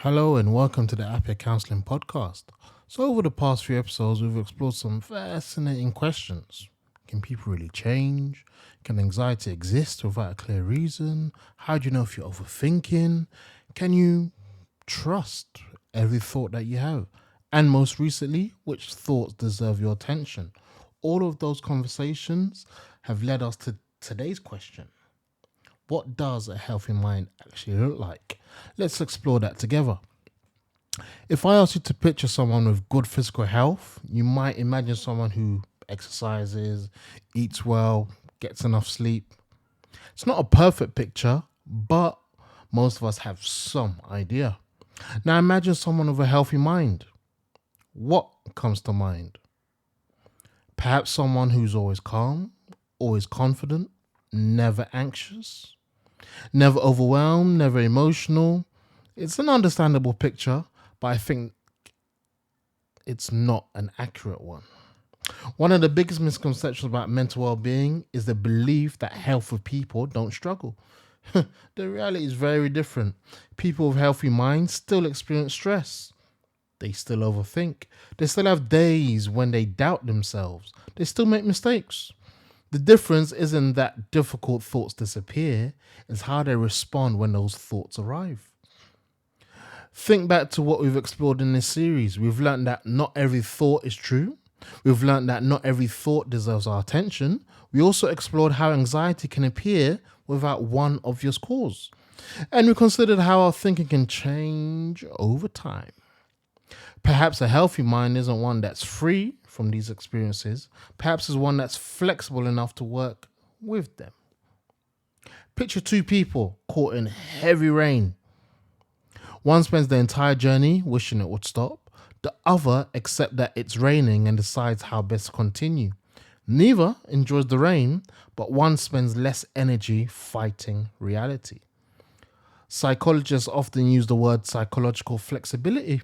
Hello and welcome to the Apia Counseling Podcast. So, over the past few episodes, we've explored some fascinating questions. Can people really change? Can anxiety exist without a clear reason? How do you know if you're overthinking? Can you trust every thought that you have? And most recently, which thoughts deserve your attention? All of those conversations have led us to today's question. What does a healthy mind actually look like? Let's explore that together. If I ask you to picture someone with good physical health, you might imagine someone who exercises, eats well, gets enough sleep. It's not a perfect picture, but most of us have some idea. Now imagine someone with a healthy mind. What comes to mind? Perhaps someone who's always calm, always confident, never anxious, never overwhelmed, never emotional. It's an understandable picture, but I think it's not an accurate one. One of the biggest misconceptions about mental well-being is the belief that healthy people don't struggle. The reality is very different. People with healthy minds still experience stress. They still overthink. They still have days when they doubt themselves. They still make mistakes. The difference isn't that difficult thoughts disappear, it's how they respond when those thoughts arrive. Think back to what we've explored in this series. We've learned that not every thought is true. We've learned that not every thought deserves our attention. We also explored how anxiety can appear without one obvious cause. And we considered how our thinking can change over time. Perhaps a healthy mind isn't one that's free from these experiences. Perhaps it's one that's flexible enough to work with them. Picture two people caught in heavy rain. One spends the entire journey wishing it would stop. The other accepts that it's raining and decides how best to continue. Neither enjoys the rain, but one spends less energy fighting reality. Psychologists often use the word psychological flexibility.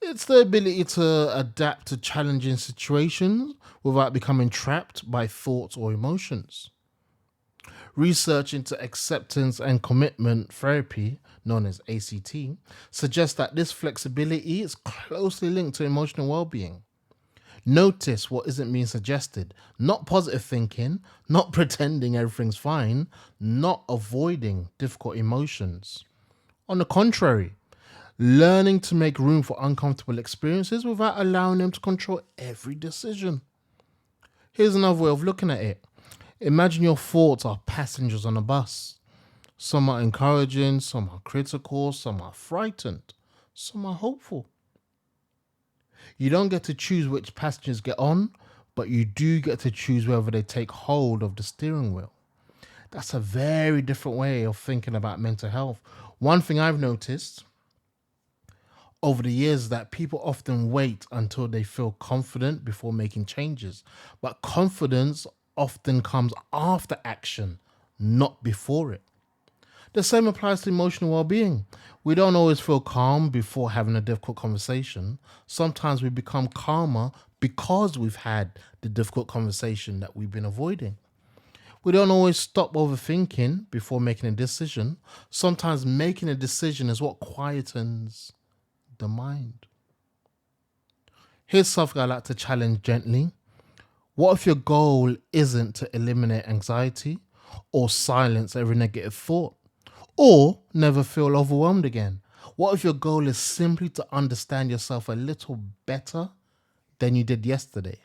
It's the ability to adapt to challenging situations without becoming trapped by thoughts or emotions. Research into acceptance and commitment therapy, known as ACT, suggests that this flexibility is closely linked to emotional well-being. Notice what isn't being suggested, not positive thinking, not pretending everything's fine, not avoiding difficult emotions. On the contrary, learning to make room for uncomfortable experiences without allowing them to control every decision. Here's another way of looking at it. Imagine your thoughts are passengers on a bus. Some are encouraging, some are critical, some are frightened, some are hopeful. You don't get to choose which passengers get on, but you do get to choose whether they take hold of the steering wheel. That's a very different way of thinking about mental health. One thing I've noticed over the years is that people often wait until they feel confident before making changes, but confidence often comes after action, not before it. The same applies to emotional well-being. We don't always feel calm before having a difficult conversation. Sometimes we become calmer because we've had the difficult conversation that we've been avoiding. We don't always stop overthinking before making a decision. Sometimes making a decision is what quietens the mind. Here's something I like to challenge gently. What if your goal isn't to eliminate anxiety or silence every negative thought or never feel overwhelmed again? What if your goal is simply to understand yourself a little better than you did yesterday?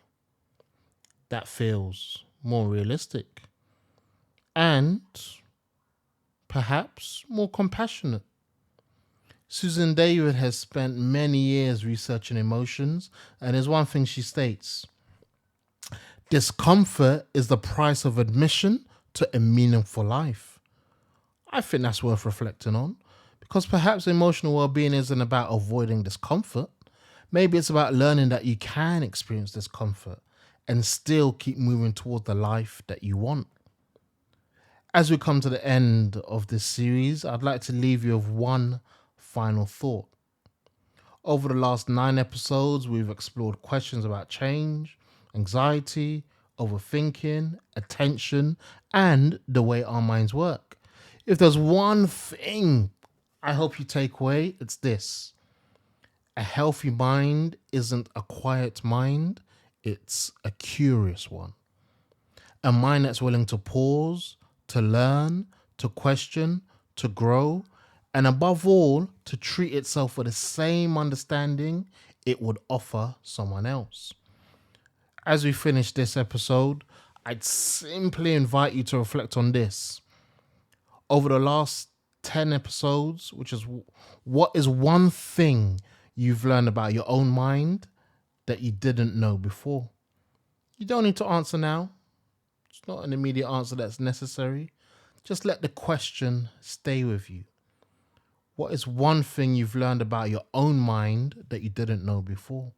That feels more realistic and perhaps more compassionate. Susan David has spent many years researching emotions, and there's one thing she states: discomfort is the price of admission to a meaningful life. I think that's worth reflecting on because perhaps emotional well-being isn't about avoiding discomfort. Maybe it's about learning that you can experience discomfort and still keep moving toward the life that you want. As we come to the end of this series, I'd like to leave you with one final thought. Over the last 9 episodes, we've explored questions about change, anxiety, overthinking, attention, and the way our minds work. If there's one thing I hope you take away, it's this. A healthy mind isn't a quiet mind, it's a curious one. A mind that's willing to pause, to learn, to question, to grow, and above all, to treat itself with the same understanding it would offer someone else. As we finish this episode, I'd simply invite you to reflect on this. Over the last 10 episodes, which is what is one thing you've learned about your own mind that you didn't know before? You don't need to answer now. It's not an immediate answer that's necessary. Just let the question stay with you. What is one thing you've learned about your own mind that you didn't know before?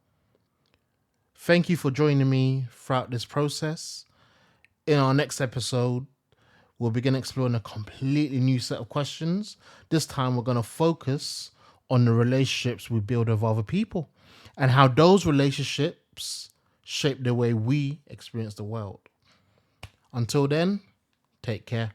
Thank you for joining me throughout this process. In our next episode, we'll begin exploring a completely new set of questions. This time, we're going to focus on the relationships we build with other people and how those relationships shape the way we experience the world. Until then, take care.